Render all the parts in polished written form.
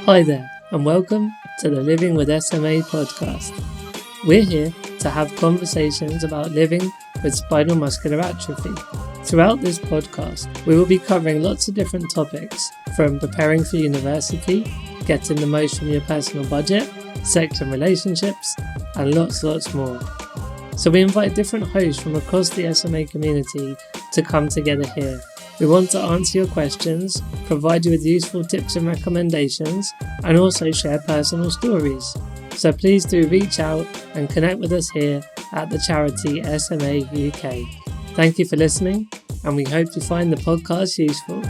Hi there, and welcome to the Living with SMA podcast. We're here to have conversations about living with spinal muscular atrophy. Throughout this podcast, we will be covering lots of different topics, from preparing for university, getting the most from your personal budget, sex and relationships, and lots more. So we invite different hosts from across the SMA community to come together here. We want to answer your questions, provide you with useful tips and recommendations, and also share personal stories. So please do reach out and connect with us here at the charity SMA UK. Thank you for listening, and we hope you find the podcast useful.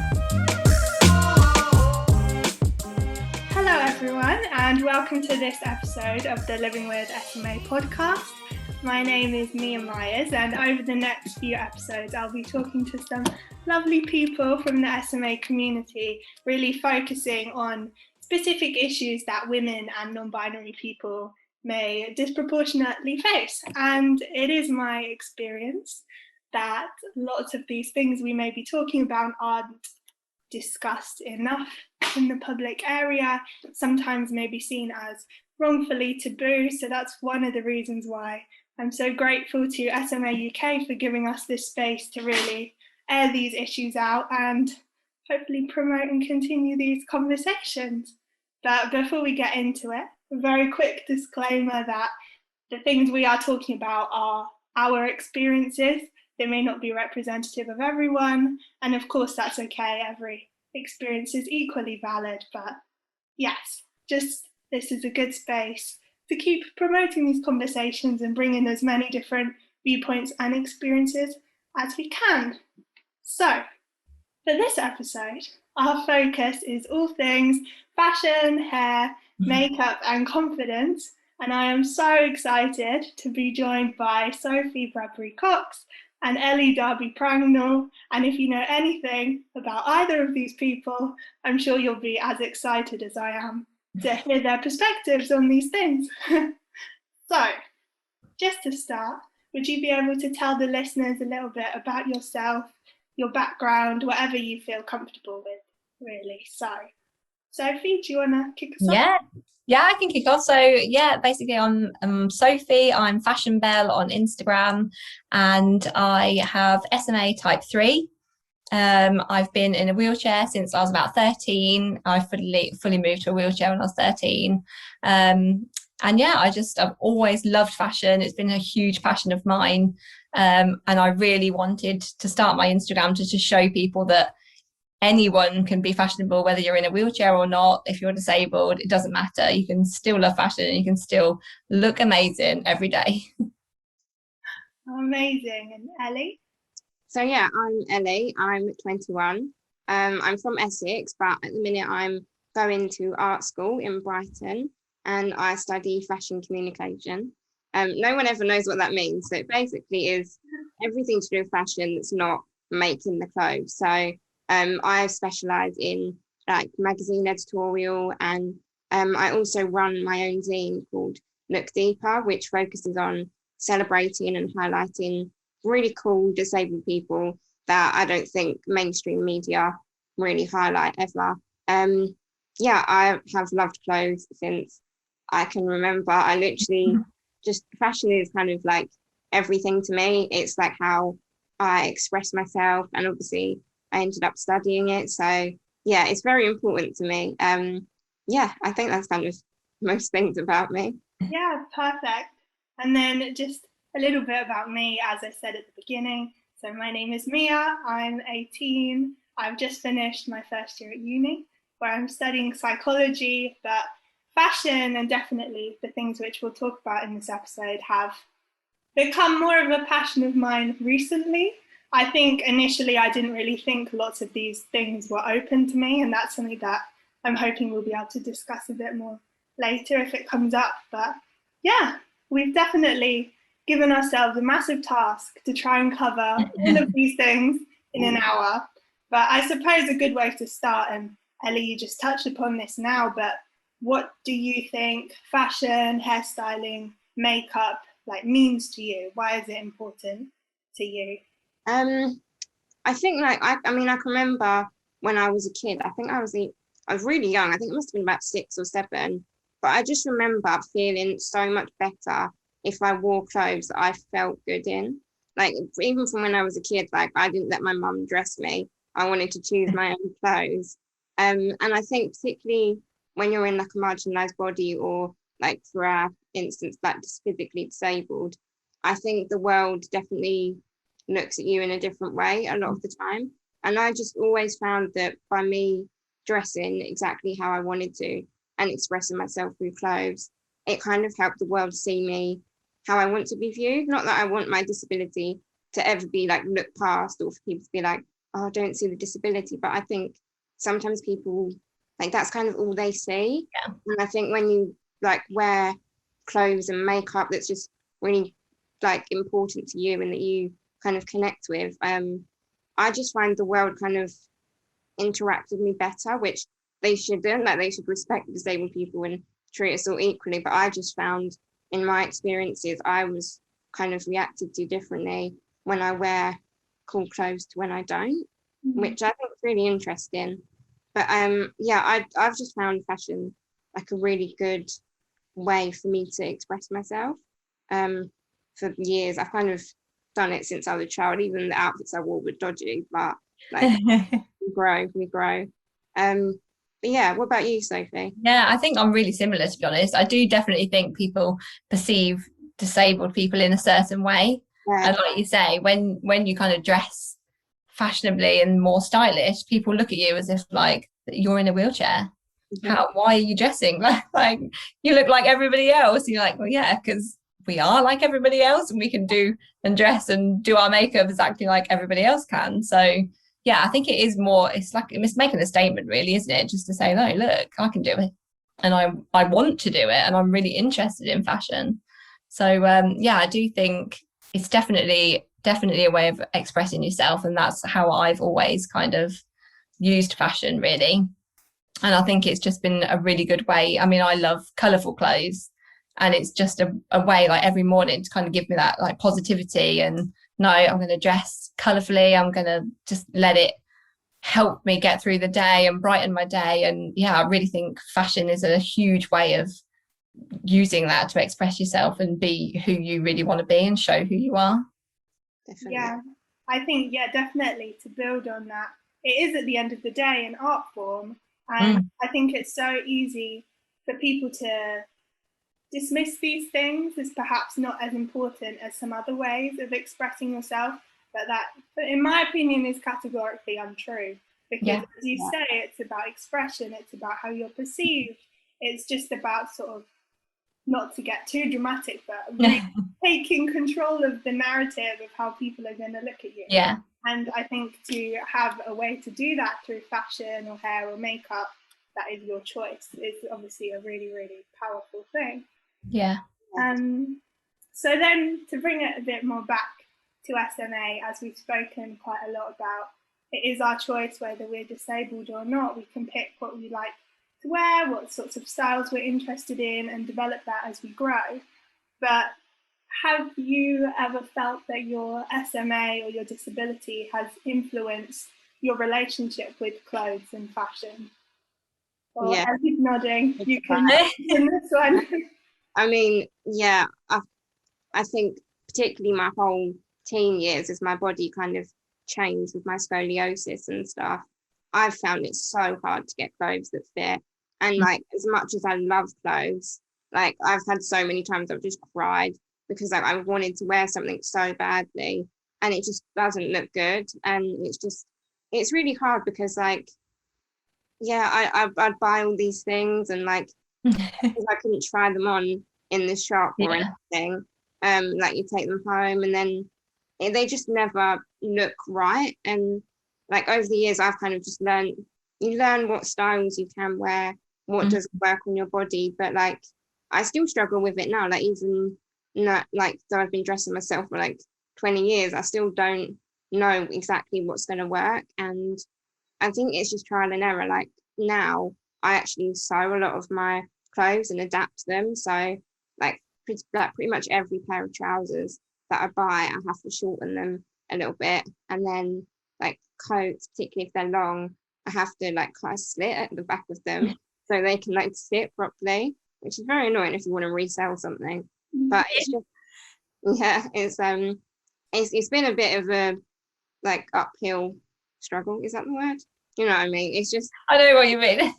Hello everyone, and welcome to this episode of the Living with SMA podcast. My name is Mia Myers, and over the next few episodes I'll be talking to some lovely people from the SMA community, really focusing on specific issues that women and non-binary people may disproportionately face. And it is my experience that lots of these things we may be talking about aren't discussed enough in the public area, sometimes may be seen as wrongfully taboo. So that's one of the reasons why I'm so grateful to SMA UK for giving us this space to really air these issues out and hopefully promote and continue these conversations. But before we get into it, a very quick disclaimer that the things we are talking about are our experiences. They may not be representative of everyone, and of course that's okay, every experience is equally valid, but yes, just this is a good space to keep promoting these conversations and bring in as many different viewpoints and experiences as we can. So, for this episode, our focus is all things fashion, hair, makeup, and confidence. And I am so excited to be joined by Sophie Bradbury-Cox and Ellie Darby-Prangnell. And if you know anything about either of these people, I'm sure you'll be as excited as I am to hear their perspectives on these things. So, just to start, would you be able to tell the listeners a little bit about yourself, your background, whatever you feel comfortable with, really? So, Sophie, do you want to kick us off? Yeah, I can kick off. So basically I'm Sophie. I'm Fashion Belle on Instagram, and I have SMA type 3. I've been in a wheelchair since I was about 13. I fully moved to a wheelchair when I was 13. And I've always loved fashion. It's been a huge passion of mine. And I really wanted to start my Instagram to show people that anyone can be fashionable, whether you're in a wheelchair or not. If you're disabled, it doesn't matter. You can still love fashion and you can still look amazing every day. Amazing. And Ellie? So yeah, I'm Ellie, I'm 21. I'm from Essex, but at the minute I'm going to art school in Brighton and I study fashion communication. No one ever knows what that means. So it basically is everything to do with fashion that's not making the clothes. So I specialise in like magazine editorial, and I also run my own zine called Look Deeper, which focuses on celebrating and highlighting really cool disabled people that I don't think mainstream media really highlight ever. I have loved clothes since I can remember. I literally just, fashion is kind of like everything to me. It's like how I express myself, and obviously I ended up studying it. So yeah, it's very important to me. I think that's kind of most things about me. Yeah, perfect. And then just a little bit about me, as I said at the beginning. So my name is Mia, I'm 18. I've just finished my first year at uni, where I'm studying psychology, but fashion and definitely the things which we'll talk about in this episode have become more of a passion of mine recently. I think initially I didn't really think lots of these things were open to me, and that's something that I'm hoping we'll be able to discuss a bit more later if it comes up. But yeah, we've definitely given ourselves a massive task to try and cover all of these things in an hour. But I suppose a good way to start, and Ellie, you just touched upon this now, but what do you think fashion, hairstyling, makeup means to you? Why is it important to you? I think I can remember when I was a kid. I think I was really young. I think it must have been about 6 or 7. But I just remember feeling so much better if I wore clothes that I felt good in. Like, even from when I was a kid, like, I didn't let my mum dress me. I wanted to choose my own clothes. And I think particularly when you're in like a marginalised body, or like for our instance, like just physically disabled, I think the world definitely looks at you in a different way a lot of the time. And I just always found that by me dressing exactly how I wanted to and expressing myself through clothes, it kind of helped the world see me how I want to be viewed. Not that I want my disability to ever be like looked past, or for people to be like, oh, I don't see the disability. But I think sometimes people, like, that's kind of all they see. Yeah. And I think when you like wear clothes and makeup that's just really like important to you and that you kind of connect with, I just find the world kind of interact with me better, which they shouldn't. Like, they should respect disabled people and treat us all equally. But I just found in my experiences, I was kind of reacted to differently when I wear cool clothes to when I don't, which I think is really interesting. But yeah, I've just found fashion like a really good way for me to express myself. For years, I've kind of done it since I was a child. Even the outfits I wore were dodgy, but like we grow. But yeah, what about you, Sophie? Yeah, I think I'm really similar, to be honest. I do definitely think people perceive disabled people in a certain way. Yeah, And like you say, when you kind of dress fashionably and more stylish, people look at you as if like you're in a wheelchair. Why are you dressing like you look like everybody else? And you're like, well, yeah, because we are like everybody else, and we can do and dress and do our makeup exactly like everybody else can. So yeah, I think it is more, it's like it's making a statement, really, isn't it? Just to say, no, look, I can do it, and I want to do it, and I'm really interested in fashion. So yeah, I do think it's definitely a way of expressing yourself, and that's how I've always kind of used fashion, really. And I think it's just been a really good way. I mean, I love colourful clothes, and it's just a way, like, every morning to kind of give me that like positivity, and no, I'm going to dress colourfully. I'm going to just let it help me get through the day and brighten my day. And yeah, I really think fashion is a huge way of using that to express yourself and be who you really want to be and show who you are. definitely. Yeah, I think, yeah, definitely, to build on that, it is at the end of the day an art form. And I think it's so easy for people to dismiss these things as perhaps not as important as some other ways of expressing yourself. But that, in my opinion, is categorically untrue. Because as you say, it's about expression, it's about how you're perceived. It's just about sort of, not to get too dramatic, but really taking control of the narrative of how people are going to look at you. Yeah. And I think to have a way to do that through fashion or hair or makeup, that is your choice, is obviously a really, really powerful thing. Yeah. So then, to bring it a bit more back to SMA, as we've spoken quite a lot about, it is our choice whether we're disabled or not. We can pick what we like to wear, what sorts of styles we're interested in, and develop that as we grow. But have you ever felt that your SMA or your disability has influenced your relationship with clothes and fashion? Or Ellie's nodding. You can in this one. I mean, yeah, I think particularly my whole teen years, as my body kind of changed with my scoliosis and stuff, I've found it so hard to get clothes that fit. And like, as much as I love clothes, like, I've had so many times I've just cried because like I wanted to wear something so badly and it just doesn't look good. And it's really hard because like, yeah, I'd buy all these things and like, I couldn't try them on in the shop or anything. Like, you take them home and then they just never look right. And like, over the years, I've kind of just you learn what styles you can wear, what doesn't work on your body. But like, I still struggle with it now. Like, even not like, though I've been dressing myself for like 20 years, I still don't know exactly what's going to work. And I think it's just trial and error. Like, now I actually sew a lot of my clothes and adapt them. So like pretty much every pair of trousers that I buy, I have to shorten them a little bit. And then like coats, particularly if they're long, I have to like cut a slit at the back of them so they can like sit properly, which is very annoying if you want to resell something. But it's just, yeah, it's been a bit of a like uphill struggle. Is that the word? You know what I mean? It's just, I know what you mean.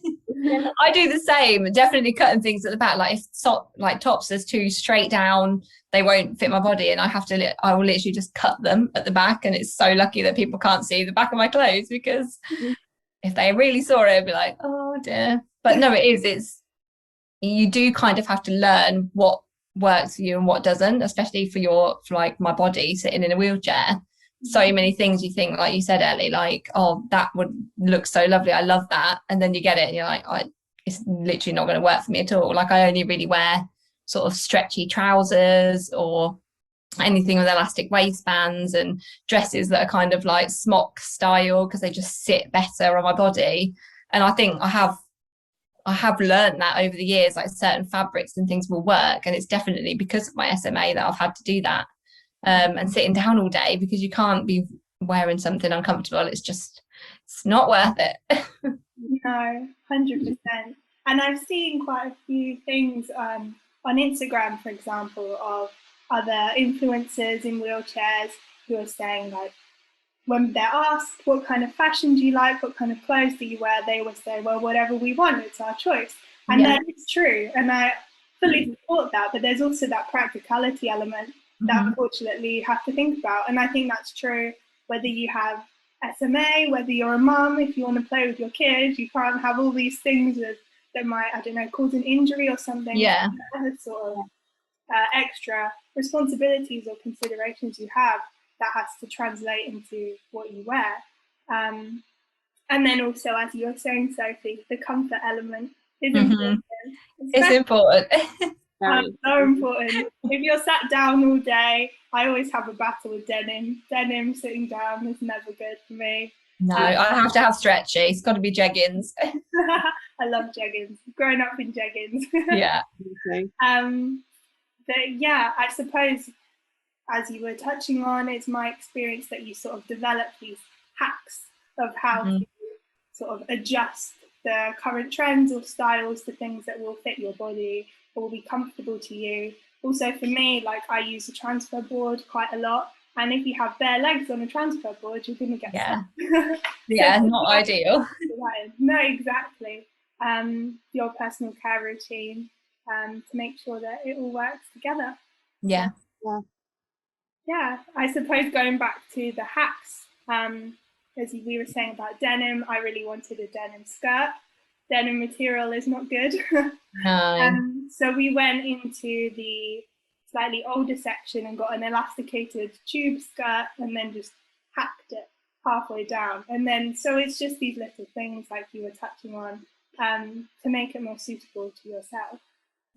I do the same, definitely cutting things at the back. Like if tops is too straight down, they won't fit my body, and I will literally just cut them at the back. And it's so lucky that people can't see the back of my clothes, because if they really saw it, it'd be like, oh dear. But no, it's you do kind of have to learn what works for you and what doesn't, especially for like my body sitting in a wheelchair. So many things you think, like you said, Ellie, like, oh, that would look so lovely, I love that, and then you get it and you're like, it's literally not going to work for me at all. Like, I only really wear sort of stretchy trousers or anything with elastic waistbands, and dresses that are kind of like smock style, because they just sit better on my body. And I think I have learned that over the years, like certain fabrics and things will work, and it's definitely because of my SMA that I've had to do that. And sitting down all day, because you can't be wearing something uncomfortable. It's not worth it. No, 100%. And I've seen quite a few things on Instagram, for example, of other influencers in wheelchairs who are saying, like, when they're asked what kind of fashion do you like, what kind of clothes do you wear, they always say, well, whatever we want, it's our choice. And that is true. And I fully support that. But there's also that practicality element that unfortunately you have to think about. And I think that's true whether you have SMA, whether you're a mum, if you want to play with your kids, you can't have all these things that might, I don't know, cause an injury or something. Yeah. Sort of extra responsibilities or considerations you have that has to translate into what you wear. And then also, as you were saying, Sophie, the comfort element is important. It's important. So important. If you're sat down all day, I always have a battle with denim. Denim sitting down is never good for me. No, I have to have stretchy. It's got to be jeggings. I love jeggings. Growing up in jeggings. Yeah. But yeah, I suppose, as you were touching on, it's my experience that you sort of develop these hacks of how to sort of adjust the current trends or styles to things that will fit your body or will be comfortable to you. Also for me, like, I use a transfer board quite a lot, and if you have bare legs on a transfer board, you're going to get stuck. Yeah, not ideal. No, exactly. Your personal care routine to make sure that it all works together. Yeah, I suppose going back to the hacks, as we were saying about denim, I really wanted a denim skirt. Denim material is not good. No. So we went into the slightly older section and got an elasticated tube skirt, and then just hacked it halfway down. And then, so it's just these little things like you were touching on to make it more suitable to yourself.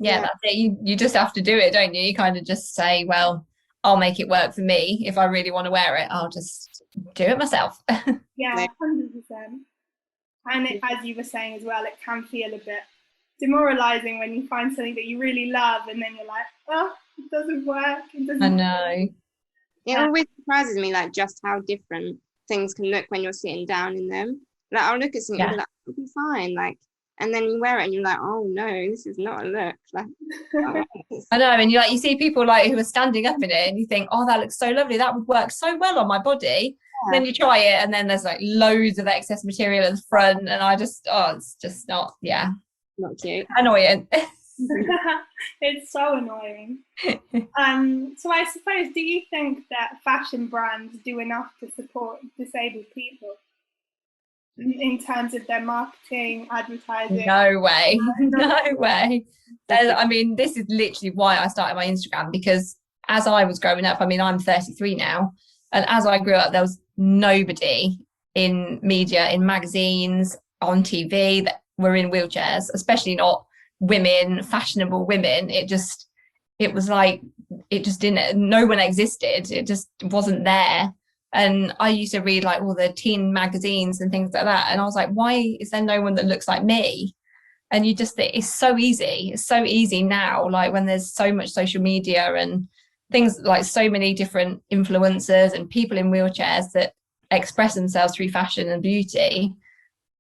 Yeah, that's it. You just have to do it, don't you? You kind of just say, well, I'll make it work for me. If I really want to wear it, I'll just do it myself. Yeah, 100%. And as you were saying as well, it can feel a bit demoralizing when you find something that you really love and then you're like, oh, it doesn't work. I know. It always surprises me, like, just how different things can look when you're sitting down in them. Like, I'll look at something and be like, it'll be fine. Like, and then you wear it and you're like, oh no, this is not a look. Like, I know, and you see people like who are standing up in it and you think, oh, that looks so lovely, that would work so well on my body. Then you try it and then there's like loads of excess material at the front, and it's just not cute. Annoying. It's so annoying. So I suppose, do you think that fashion brands do enough to support disabled people in terms of their marketing, advertising? No way. This is literally why I started my Instagram, because as I was growing up, I'm 33 now, and as I grew up, there was nobody in media, in magazines, on TV that were in wheelchairs, especially not women, fashionable women. It was like, it just didn't, no one existed. It just wasn't there. And I used to read like all the teen magazines and things like that. And I was like, why is there no one that looks like me? And you just think it's so easy. It's so easy now, like when there's so much social media and things, like so many different influencers and people in wheelchairs that express themselves through fashion and beauty.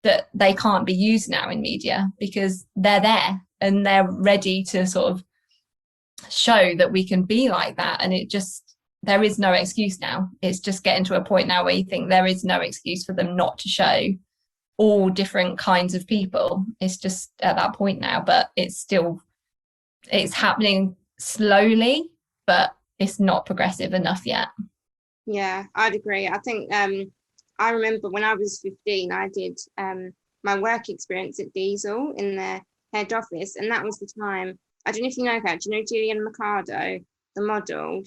that they can't be used now in media because they're there and they're ready to sort of show that we can be like that. And there is no excuse now. It's just getting to a point now where you think there is no excuse for them not to show all different kinds of people. It's just at that point now, but it's happening slowly, but it's not progressive enough yet. Yeah, I'd agree. I think I remember when I was 15, I did my work experience at Diesel in their head office, and that was the time. I don't know if you know her. Do you know Gillian Mercado, the model?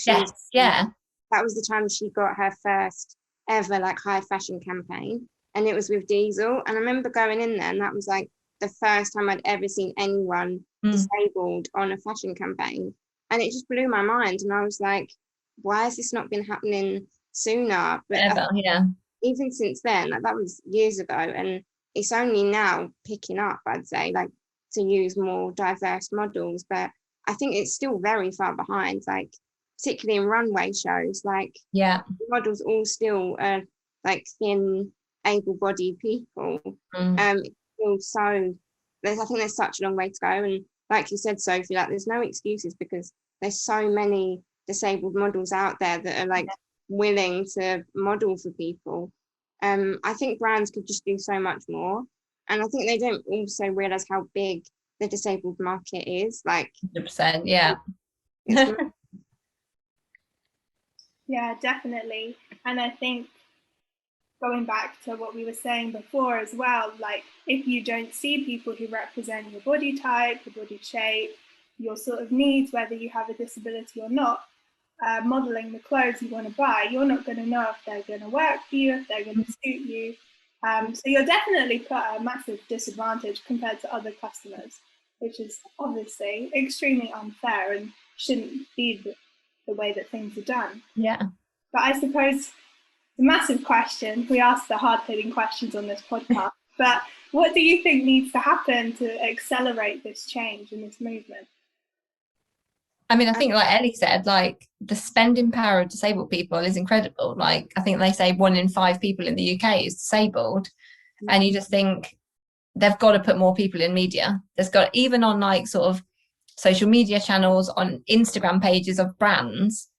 Yeah. That was the time she got her first ever like high fashion campaign, and it was with Diesel. And I remember going in there, and that was like the first time I'd ever seen anyone disabled on a fashion campaign, and it just blew my mind. And I was like, why has this not been happening sooner? But Ever, yeah. Even since then, like that was years ago, and it's only now picking up, I'd say, like to use more diverse models. But I think it's still very far behind, like particularly in runway shows, like models all still are like thin, able-bodied people. Still so I think there's such a long way to go, and like you said, Sophie, like there's no excuses because there's so many disabled models out there that are like willing to model for people. I think brands could just do so much more, and I think they don't also realize how big the disabled market is. Like 100%, yeah. Yeah, definitely. And I think going back to what we were saying before as well, like if you don't see people who represent your body type, your body shape, your sort of needs, whether you have a disability or not, modeling the clothes you want to buy, you're not going to know if they're going to work for you, if they're going to suit you. So you're definitely put at a massive disadvantage compared to other customers, which is obviously extremely unfair and shouldn't be the way that things are done. Yeah. But I suppose the massive question, we ask the hard-hitting questions on this podcast, but what do you think needs to happen to accelerate this change and this movement? I mean, I think like Ellie said, like the spending power of disabled people is incredible. Like I think they say 1 in 5 people in the UK is disabled. And you just think they've got to put more people in media. There's got, even on like sort of social media channels, on Instagram pages of brands,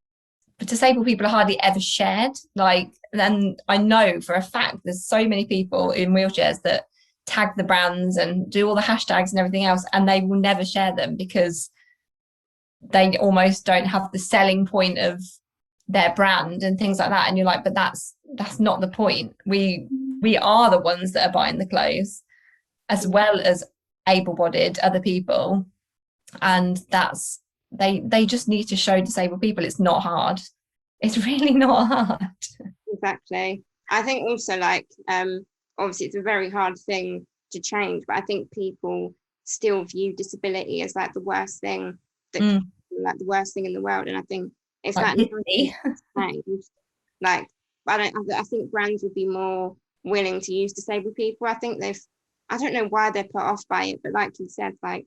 but disabled people are hardly ever shared. Like, then I know for a fact there's so many people in wheelchairs that tag the brands and do all the hashtags and everything else, and they will never share them because they almost don't have the selling point of their brand and things like that. And you're like, but that's not the point. We are the ones that are buying the clothes, as well as able-bodied other people, and that's they just need to show disabled people it's not hard. It's really not hard. Exactly. I think also like obviously it's a very hard thing to change, but I think people still view disability as like the worst thing that like the worst thing in the world. And I think if like that change, like I think brands would be more willing to use disabled people. I think I don't know why they're put off by it, but like you said, like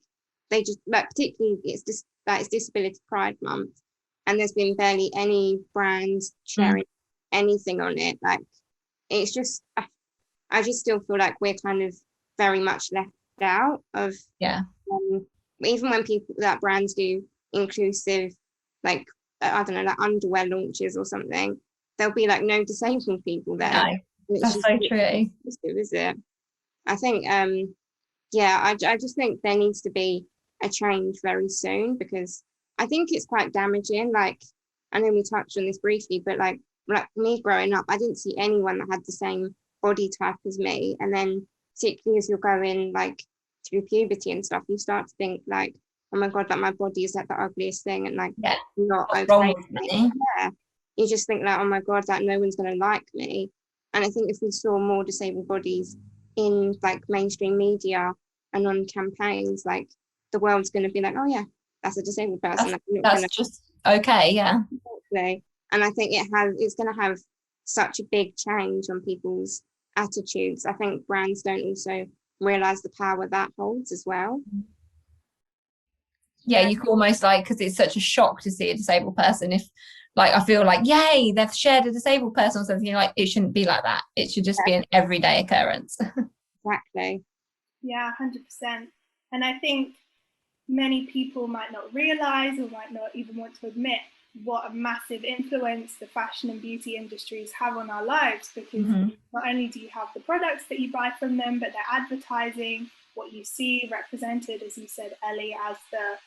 they just, like particularly it's Disability Pride Month, and there's been barely any brands sharing anything on it. Like it's just, I just still feel like we're kind of very much left out of even when people that brands do inclusive, like I don't know, like underwear launches or something, there'll be like no disabled people there. No, that's so true. Is it? I think I just think there needs to be a change very soon, because I think it's quite damaging. Like I know we touched on this briefly, but like me growing up, I didn't see anyone that had the same body type as me, and then particularly as you're going like through puberty and stuff, you start to think like, oh my god, like my body is like the ugliest thing, and like not okay. You just think like, oh my god, like no one's gonna like me. And I think if we saw more disabled bodies in like mainstream media and on campaigns, like the world's gonna be like, oh yeah, that's a disabled person. That's just okay, yeah. Exactly. And I think it's gonna have such a big change on people's attitudes. I think brands don't also realize the power that holds as well. Yeah, you can almost like, because it's such a shock to see a disabled person, if like I feel like, yay, they've shared a disabled person or something, like it shouldn't be like that. It should just be an everyday occurrence. Exactly. Yeah, 100%. And I think many people might not realize or might not even want to admit what a massive influence the fashion and beauty industries have on our lives, because not only do you have the products that you buy from them, but their advertising, what you see represented, as you said, Ellie, as the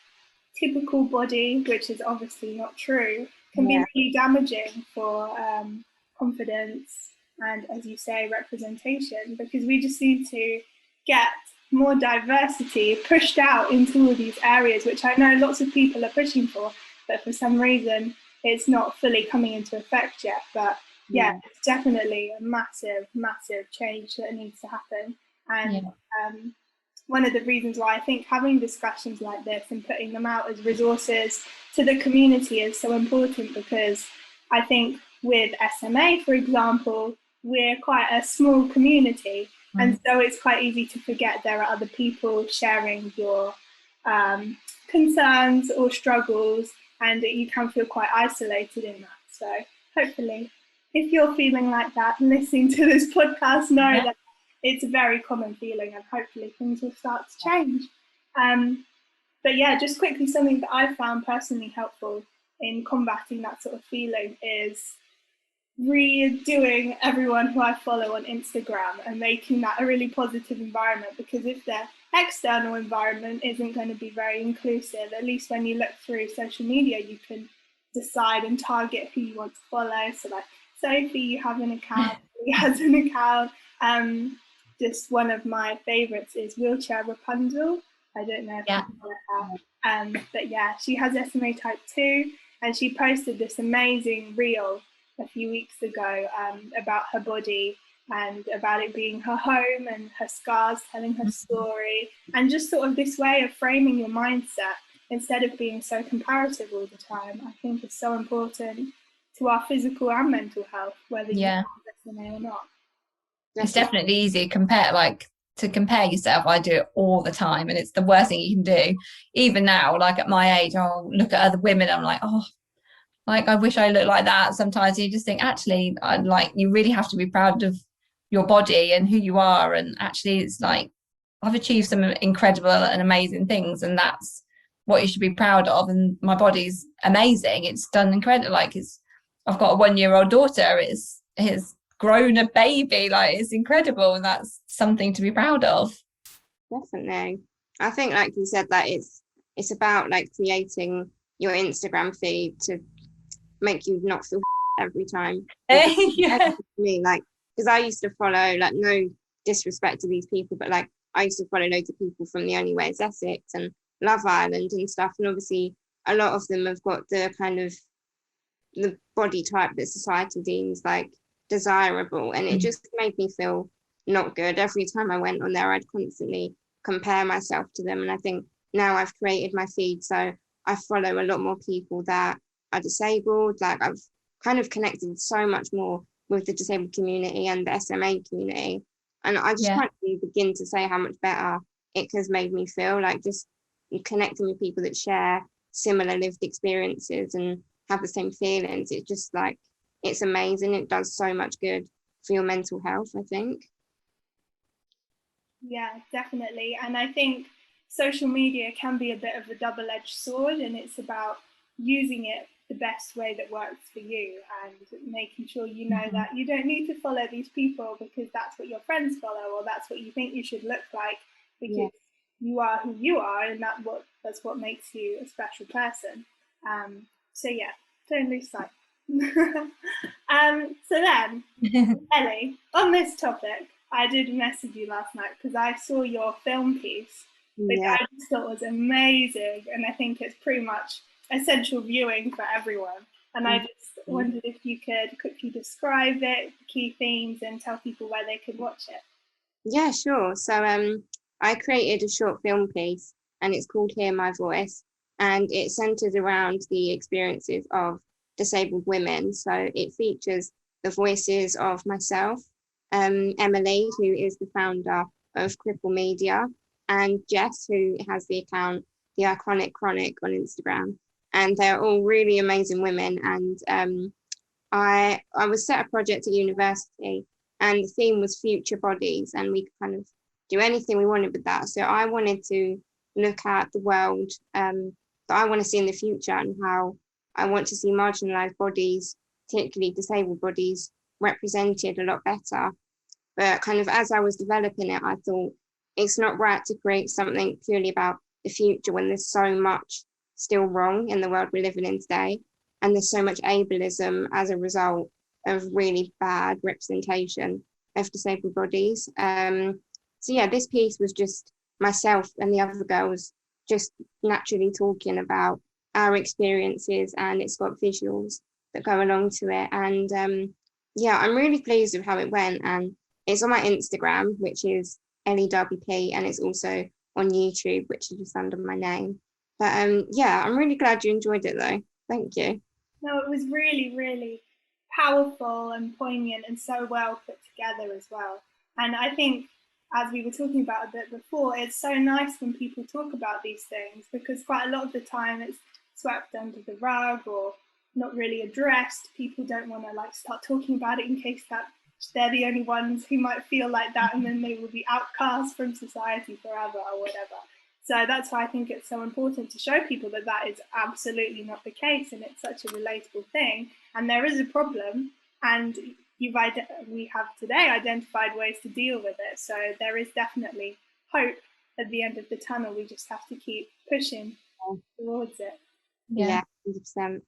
typical body, which is obviously not true, can be really damaging for confidence and, as you say, representation, because we just need to get more diversity pushed out into all these areas, which I know lots of people are pushing for, but for some reason it's not fully coming into effect yet. But yeah, it's definitely a massive, massive change that needs to happen. And one of the reasons why I think having discussions like this and putting them out as resources to the community is so important, because I think with SMA, for example, we're quite a small community, and so it's quite easy to forget there are other people sharing your concerns or struggles, and that you can feel quite isolated in that. So hopefully, if you're feeling like that, listening to this podcast, know that it's a very common feeling, and hopefully things will start to change. But yeah, just quickly, something that I found personally helpful in combating that sort of feeling is redoing everyone who I follow on Instagram and making that a really positive environment, because if their external environment isn't going to be very inclusive, at least when you look through social media, you can decide and target who you want to follow. So like Sophie, you have an account, he has an account. Just one of my favorites is Wheelchair Rapunzel. I don't know if you follow her. But yeah, she has SMA type 2, and she posted this amazing reel a few weeks ago about her body and about it being her home and her scars, telling her story, and just sort of this way of framing your mindset instead of being so comparative all the time. I think is so important to our physical and mental health, whether you have SMA or not. It's definitely easy to compare yourself. I do it all the time, and it's the worst thing you can do. Even now, like at my age, I'll look at other women, I'm like, oh, like I wish I looked like that. Sometimes you just think, actually, you really have to be proud of your body and who you are. And actually, it's like I've achieved some incredible and amazing things, and that's what you should be proud of. And my body's amazing. It's done incredible. I've got a 1-year-old daughter. It's grown a baby. Like, it's incredible, and that's something to be proud of. Definitely. I think, like you said, that it's about like creating your Instagram feed to make you not feel every time. Me, like, because I used to follow, like, no disrespect to these people, but like I used to follow loads of people from The Only Way is Essex and Love Island and stuff, and obviously a lot of them have got the kind of the body type that society deems like desirable, and it just made me feel not good. Every time I went on there, I'd constantly compare myself to them, and I think now I've created my feed so I follow a lot more people that are disabled. Like, I've kind of connected so much more with the disabled community and the SMA community, and I just can't really begin to say how much better it has made me feel, like just connecting with people that share similar lived experiences and have the same feelings. It's just like, it's amazing. It does so much good for your mental health, I think. Yeah, definitely. And I think social media can be a bit of a double-edged sword, and it's about using it the best way that works for you, and making sure you know that you don't need to follow these people because that's what your friends follow, or that's what you think you should look like, because you are who you are, and that's what makes you a special person. So yeah, don't lose sight. So then, Ellie, on this topic, I did message you last night because I saw your film piece, which I just thought was amazing, and I think it's pretty much essential viewing for everyone. And I just wondered if you could quickly describe it, the key themes, and tell people where they could watch it. Yeah, sure. So I created a short film piece, and it's called Hear My Voice, and it centers around the experiences of disabled women. So it features the voices of myself, Emily, who is the founder of Cripple Media, and Jess, who has the account The Iconic Chronic on Instagram. And they're all really amazing women. And I was set a project at university, and the theme was future bodies, and we kind of do anything we wanted with that. So I wanted to look at the world that I want to see in the future, and how I want to see marginalised bodies, particularly disabled bodies, represented a lot better. But kind of as I was developing it, I thought it's not right to create something purely about the future when there's so much still wrong in the world we're living in today. And there's so much ableism as a result of really bad representation of disabled bodies. So yeah, this piece was just myself and the other girls just naturally talking about our experiences, and it's got visuals that go along to it. And yeah, I'm really pleased with how it went. And it's on my Instagram, which is Ellie Darby-P, and it's also on YouTube, which is just under my name. But yeah, I'm really glad you enjoyed it though. Thank you. No, it was really, really powerful and poignant and so well put together as well. And I think, as we were talking about a bit before, it's so nice when people talk about these things, because quite a lot of the time it's swept under the rug or not really addressed. People don't want to like start talking about it in case that they're the only ones who might feel like that, and then they will be outcast from society forever or whatever. So that's why I think it's so important to show people that that is absolutely not the case, and it's such a relatable thing, and there is a problem, and we have today identified ways to deal with it. So there is definitely hope at the end of the tunnel. We just have to keep pushing towards it. Yeah, 100%.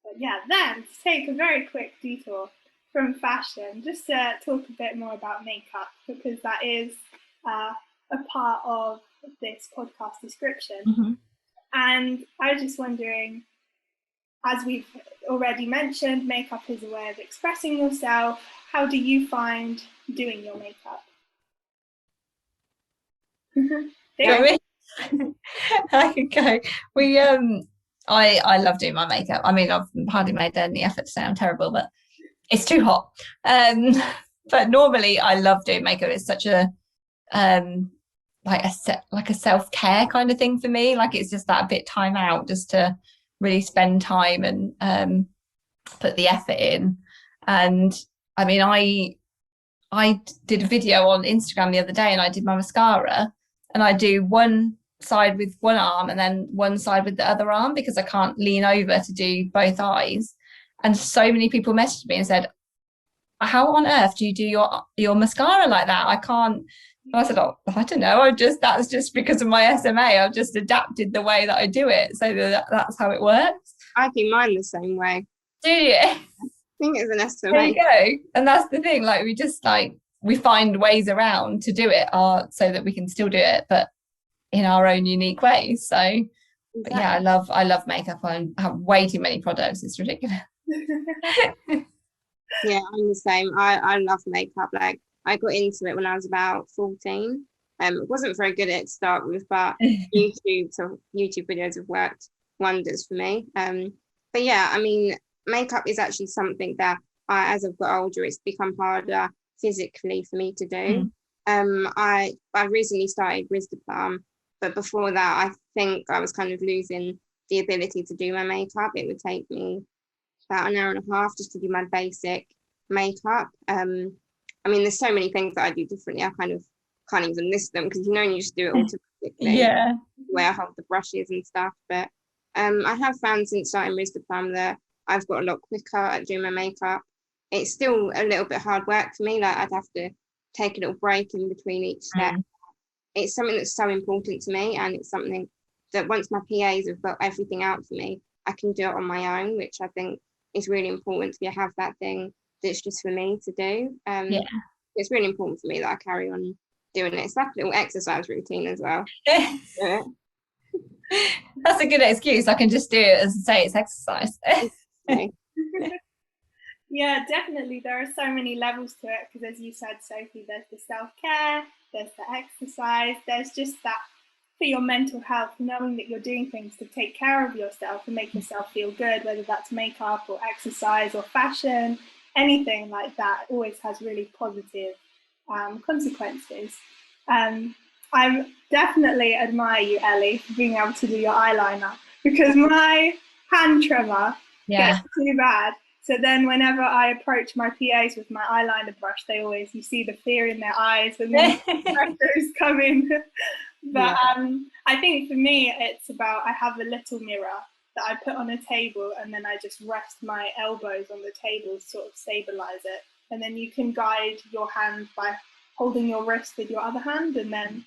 But yeah, then to take a very quick detour from fashion, just to talk a bit more about makeup, because that is a part of this podcast description. Mm-hmm. And I was just wondering, as we've already mentioned, makeup is a way of expressing yourself. How do you find doing your makeup? I could go. I love doing my makeup. I mean, I've hardly made any effort to say I'm terrible, but it's too hot. But normally I love doing makeup. It's such a like a self-care kind of thing for me. Like, it's just that bit time out just to really spend time and put the effort in. And I mean, I did a video on Instagram the other day, and I did my mascara, and I do one side with one arm and then one side with the other arm, because I can't lean over to do both eyes. And so many people messaged me and said, how on earth do you do your mascara like that? I can't. And I said, oh, I don't know. That's just because of my SMA. I've just adapted the way that I do it, so that's how it works. I do mine the same way. Do you? I think it's an SMA. There you go. And that's the thing. Like, we find ways around to do it, so that we can still do it, but in our own unique ways. So, exactly. But yeah, I love makeup. I have way too many products. It's ridiculous. Yeah, I'm the same. I love makeup. Like, I got into it when I was about 14. It wasn't very good at it to start with, but YouTube videos have worked wonders for me. But yeah, I mean, makeup is actually something that as I've got older, it's become harder physically for me to do. I recently started Risdiplam, but before that, I think I was kind of losing the ability to do my makeup. It would take me about an hour and a half just to do my basic makeup. I mean, there's so many things that I do differently. I kind of can't even list them, because you just do it automatically. Yeah. The way I hold the brushes and stuff. But I have found since starting Risdiplam that I've got a lot quicker at doing my makeup. It's still a little bit hard work for me. Like, I'd have to take a little break in between each step. It's something that's so important to me, and it's something that once my PAs have got everything out for me, I can do it on my own, which I think is really important to have that thing that's just for me to do. It's really important for me that I carry on doing it. It's like a little exercise routine as well. Yeah. That's a good excuse. I can just do it as I say, it's exercise. Yeah, definitely. There are so many levels to it, because as you said, Sophie, there's the self-care, there's the exercise, there's just that for your mental health, knowing that you're doing things to take care of yourself and make yourself feel good, whether that's makeup or exercise or fashion, anything like that always has really positive consequences. I definitely admire you, Ellie, for being able to do your eyeliner, because my hand tremor gets too bad. So then whenever I approach my PAs with my eyeliner brush, you see the fear in their eyes and then pressures coming. But I think for me, it's about, I have a little mirror that I put on a table, and then I just rest my elbows on the table, sort of stabilize it. And then you can guide your hand by holding your wrist with your other hand, and then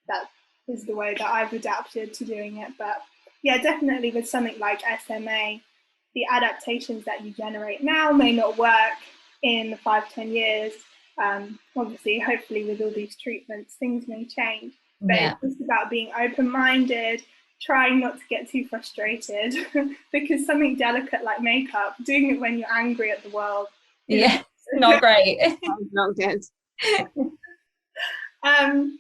that is the way that I've adapted to doing it. But yeah, definitely with something like SMA, the adaptations that you generate now may not work in 5-10 years. Obviously, hopefully with all these treatments, things may change. But it's just about being open-minded, trying not to get too frustrated, because something delicate like makeup, doing it when you're angry at the world, not great. Not good. And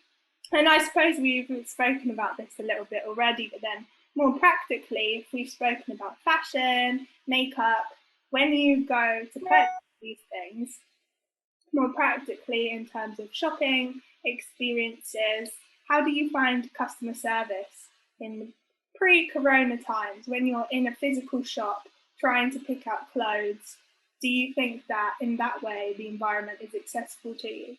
I suppose we've spoken about this a little bit already, but then more practically, if we've spoken about fashion, makeup, when you go to purchase these things, more practically in terms of shopping, experiences, how do you find customer service in pre-corona times when you're in a physical shop trying to pick out clothes? Do you think that in that way the environment is accessible to you?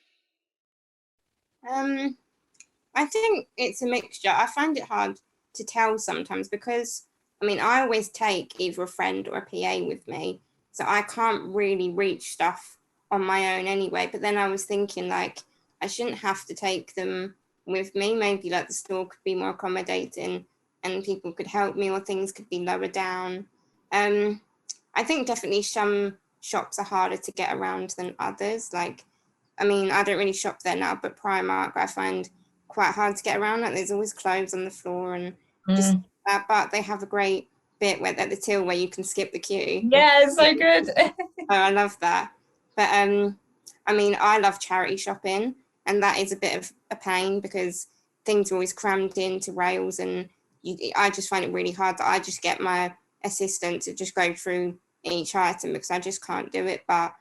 I think it's a mixture. I find it hard to tell sometimes because, I mean, I always take either a friend or a PA with me, so I can't really reach stuff on my own anyway. But then I was thinking, like, I shouldn't have to take them with me. Maybe like the store could be more accommodating and people could help me, or things could be lower down. I think definitely some shops are harder to get around than others. Like, I mean, I don't really shop there now, but Primark I find quite hard to get around. Like, there's always clothes on the floor and just that, but they have a great bit where at the till where you can skip the queue. Yeah, it's so good. I love that. But I mean, I love charity shopping, and that is a bit of a pain because things are always crammed into rails, and I just find it really hard that I just get my assistant to just go through each item because I just can't do it. But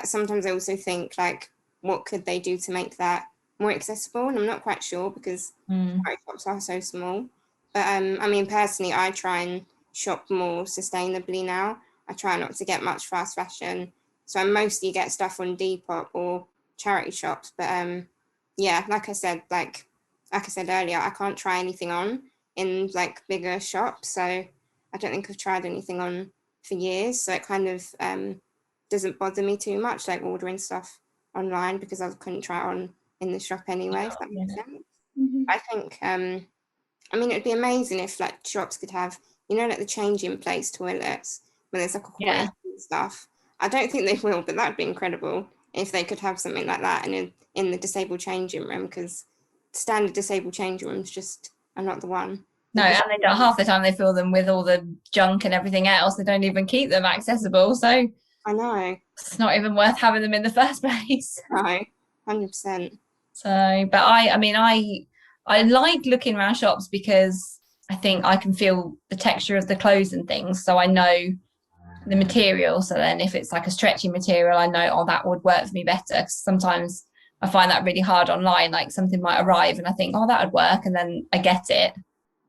sometimes I also think, like, what could they do to make that more accessible? And I'm not quite sure because charity shops are so small. But I mean, personally, I try and shop more sustainably now. I try not to get much fast fashion. So I mostly get stuff on Depop or charity shops. But yeah, like I said earlier, I can't try anything on in like bigger shops. So I don't think I've tried anything on for years. So it kind of doesn't bother me too much, like ordering stuff online, because I couldn't try it on in the shop anyway, if that makes sense. I think I mean, it'd be amazing if like shops could have, you know, like the changing place toilets where there's like a hoist and stuff. I don't think they will, but that'd be incredible if they could have something like that in the disabled changing room, because standard disabled changing rooms just are not the one. No, and they don't, half the time they fill them with all the junk and everything else. They don't even keep them accessible. So I know. It's not even worth having them in the first place. No, 100%. So, but I mean, I like looking around shops because I think I can feel the texture of the clothes and things. So I know the material. So then if it's like a stretchy material, I know, oh, that would work for me better. Because sometimes I find that really hard online. Like something might arrive and I think, oh, that would work. And then I get it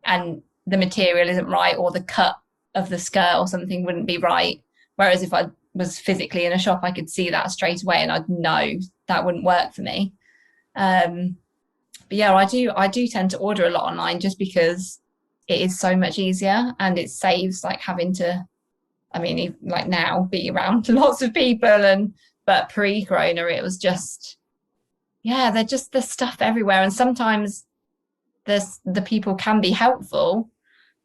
and the material isn't right, or the cut of the skirt or something wouldn't be right. Whereas if I was physically in a shop, I could see that straight away and I'd know that wouldn't work for me. But yeah, I do tend to order a lot online just because it is so much easier and it saves like having to, I mean, like now be around lots of people, but pre-corona it was just, yeah, there's stuff everywhere, and sometimes the people can be helpful,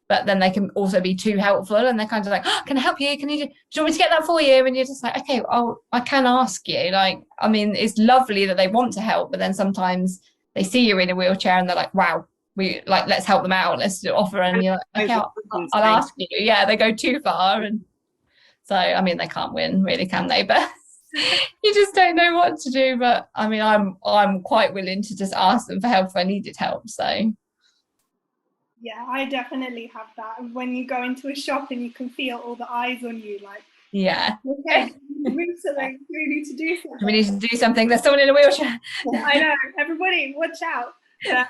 but then they can also be too helpful and they're kind of like, oh, can I help you? Do you want me to get that for you? And you're just like, okay, I can ask you. Like, I mean, it's lovely that they want to help, but then sometimes they see you're in a wheelchair and they're like, wow, let's help them out. Let's offer. And you're like, okay, I'll ask you. Yeah, they go too far. And so, I mean, they can't win really, can they? But you just don't know what to do. But I mean, I'm quite willing to just ask them for help if I needed help. So yeah, I definitely have that. When you go into a shop and you can feel all the eyes on you, like, yeah, okay, move something. We need to do something. We need to do something. There's someone in a wheelchair. I know. Everybody, watch out. But,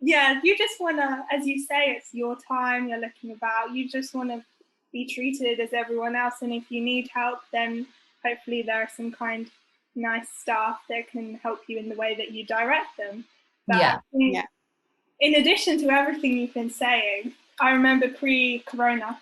yeah, you just want to, as you say, it's your time. You're looking about. You just want to be treated as everyone else, and if you need help, then hopefully there are some kind, nice staff that can help you in the way that you direct them. But I think, in addition to everything you've been saying, I remember pre-corona,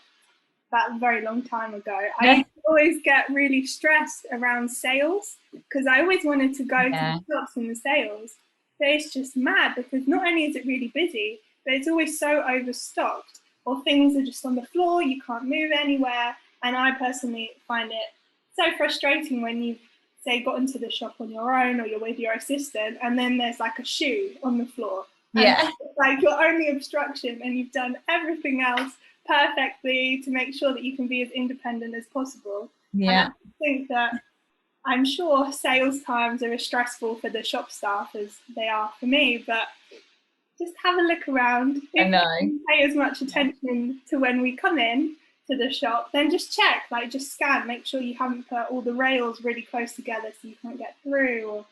that very long time ago, I used to always get really stressed around sales because I always wanted to go to the shops and the sales. But it's just mad because not only is it really busy, but it's always so overstocked, or things are just on the floor, you can't move anywhere. And I personally find it so frustrating when you've, say, got into the shop on your own or you're with your assistant and then there's like a shoe on the floor. And it's like your only obstruction, and you've done everything else perfectly to make sure that you can be as independent as possible. And I think that I'm sure sales times are as stressful for the shop staff as they are for me, but just have a look around. If you pay as much attention to when we come in to the shop, then just check, like just scan, make sure you haven't put all the rails really close together so you can't get through. Or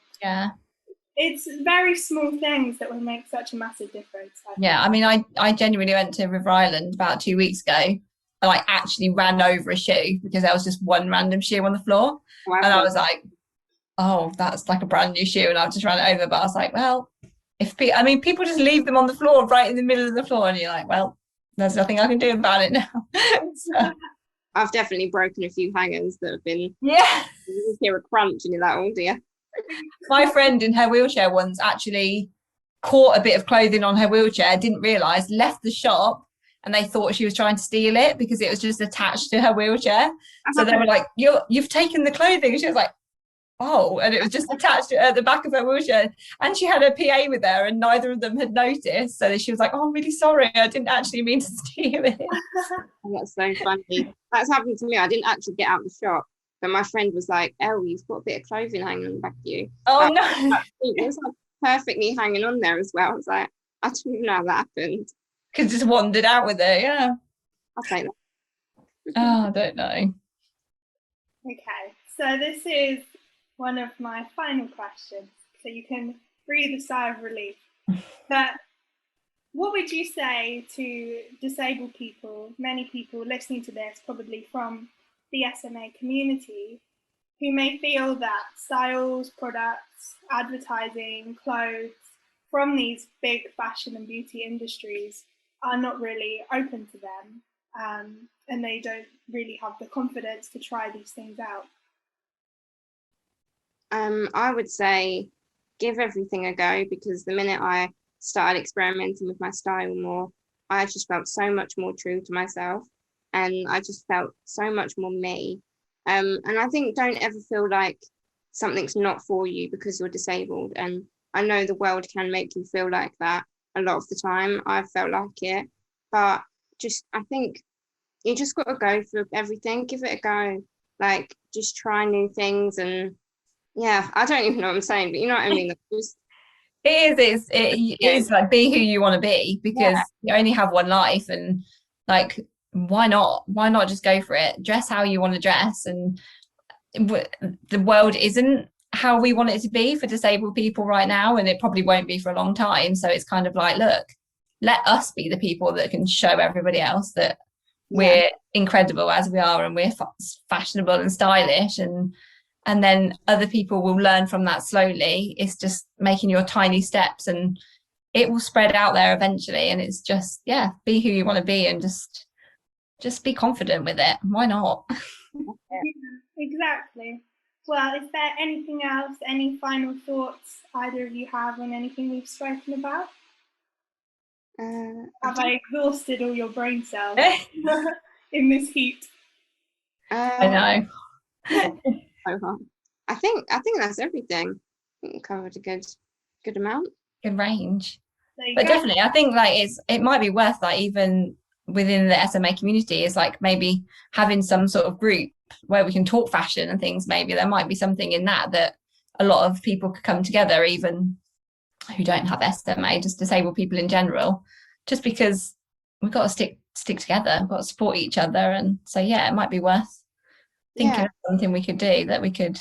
it's very small things that will make such a massive difference. I mean, I genuinely went to River Island about 2 weeks ago and I actually ran over a shoe because there was just one random shoe on the floor. And I was like, oh, that's like a brand new shoe, and I just ran it over. But I was like, well, people just leave them on the floor right in the middle of the floor, and you're like, well, there's nothing I can do about it now. So. I've definitely broken a few hangers that have been you hear a crunch and you're like, oh dear. My friend in her wheelchair once actually caught a bit of clothing on her wheelchair, didn't realise, left the shop, and they thought she was trying to steal it because it was just attached to her wheelchair. So they were like, you've taken the clothing. And she was like, oh, and it was just attached at the back of her wheelchair. And she had her PA with her, and neither of them had noticed. So she was like, oh, I'm really sorry. I didn't actually mean to steal it. Oh, that's so funny. That's happened to me. I didn't actually get out of the shop, but my friend was like, oh, you've got a bit of clothing hanging on the back of you. Oh, no. It was like perfectly hanging on there as well. I was like, I didn't even know how that happened. Because just wandered out with it, I'll take that. Oh, I don't know. Okay, so this is one of my final questions, so you can breathe a sigh of relief. But what would you say to disabled people, many people listening to this, probably from the SMA community, who may feel that styles, products, advertising, clothes from these big fashion and beauty industries are not really open to them, and they don't really have the confidence to try these things out? I would say give everything a go, because the minute I started experimenting with my style more, I just felt so much more true to myself, and I just felt so much more me. And I think don't ever feel like something's not for you because you're disabled. And I know the world can make you feel like that a lot of the time. I've felt like it, but I think you just got to go for everything. Give it a go. Like, just try new things. And I don't even know what I'm saying, but you know what I mean? It is like, be who you want to be, because you only have one life, and like, why not just go for it? Dress how you want to dress, and the world isn't how we want it to be for disabled people right now, and it probably won't be for a long time. So it's kind of like, look, let us be the people that can show everybody else that we're incredible as we are, and we're fashionable and stylish, and then other people will learn from that slowly. It's just making your tiny steps, and it will spread out there eventually. And it's just, be who you want to be, and just be confident with it. Why not? Exactly. Well, is there anything else, any final thoughts either of you have on anything we've spoken about? Have I exhausted all your brain cells in this heat? I know. I think that's everything. I think we covered a good amount. Good range. But definitely, I think like it might be worth, like, even within the SMA community, is like maybe having some sort of group where we can talk fashion and things. Maybe there might be something in that a lot of people could come together, even who don't have SMA, just disabled people in general, just because we've got to stick together, we've got to support each other. And so it might be worth thinking of something we could do that we could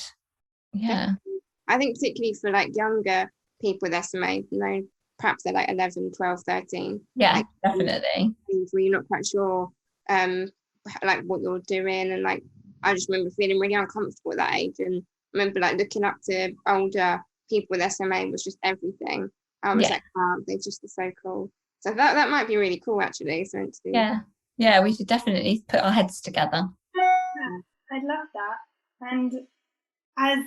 I think particularly for like younger people with SMA, you know, perhaps they're like 11, 12, 13. Definitely. Where you're not quite sure like what you're doing, and like I just remember feeling really uncomfortable at that age, and I remember like looking up to older people with SMA was just everything. I was like, wow, they just are so cool. So that might be really cool actually. So to do. Yeah, we should definitely put our heads together. Yeah, I love that. And as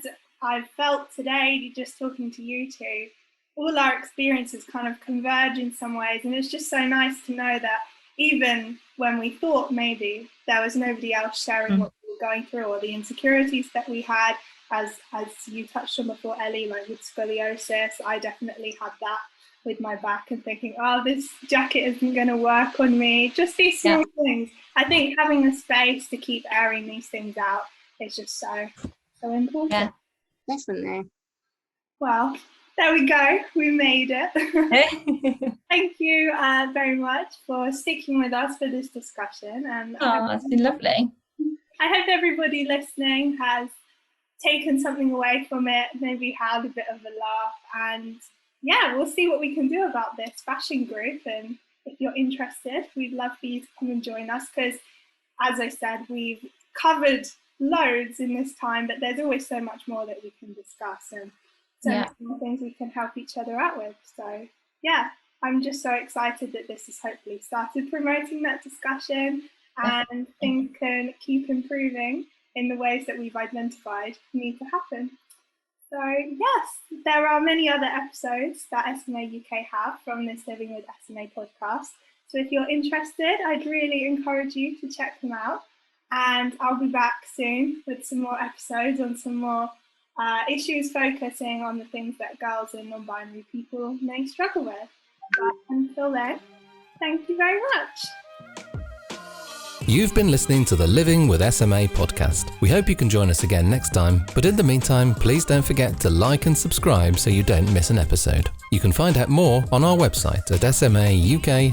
I've felt today, just talking to you two, all our experiences kind of converge in some ways, and it's just so nice to know that even when we thought maybe there was nobody else sharing what we were going through or the insecurities that we had, as you touched on before, Ellie, like with scoliosis, I definitely had that with my back and thinking, oh, this jacket isn't going to work on me. Just these small things. I think having a space to keep airing these things out is just so important. Yeah, definitely. Well, there we go. We made it. Thank you very much for sticking with us for this discussion. And it's been lovely. I hope everybody listening has taken something away from it, maybe had a bit of a laugh, and yeah, we'll see what we can do about this fashion group. And if you're interested, we'd love for you to come and join us, because as I said, we've covered loads in this time, but there's always so much more that we can discuss, and so many more things we can help each other out with. So yeah, I'm just so excited that this has hopefully started promoting that discussion, and things can keep improving in the ways that we've identified need to happen. So yes, there are many other episodes that SMA UK have from this Living with SMA podcast. So if you're interested, I'd really encourage you to check them out. And I'll be back soon with some more episodes on some more issues focusing on the things that girls and non-binary people may struggle with. But until then, thank you very much. You've been listening to the Living with SMA podcast. We hope you can join us again next time, but in the meantime, please don't forget to like and subscribe so you don't miss an episode. You can find out more on our website at smauk.org.uk.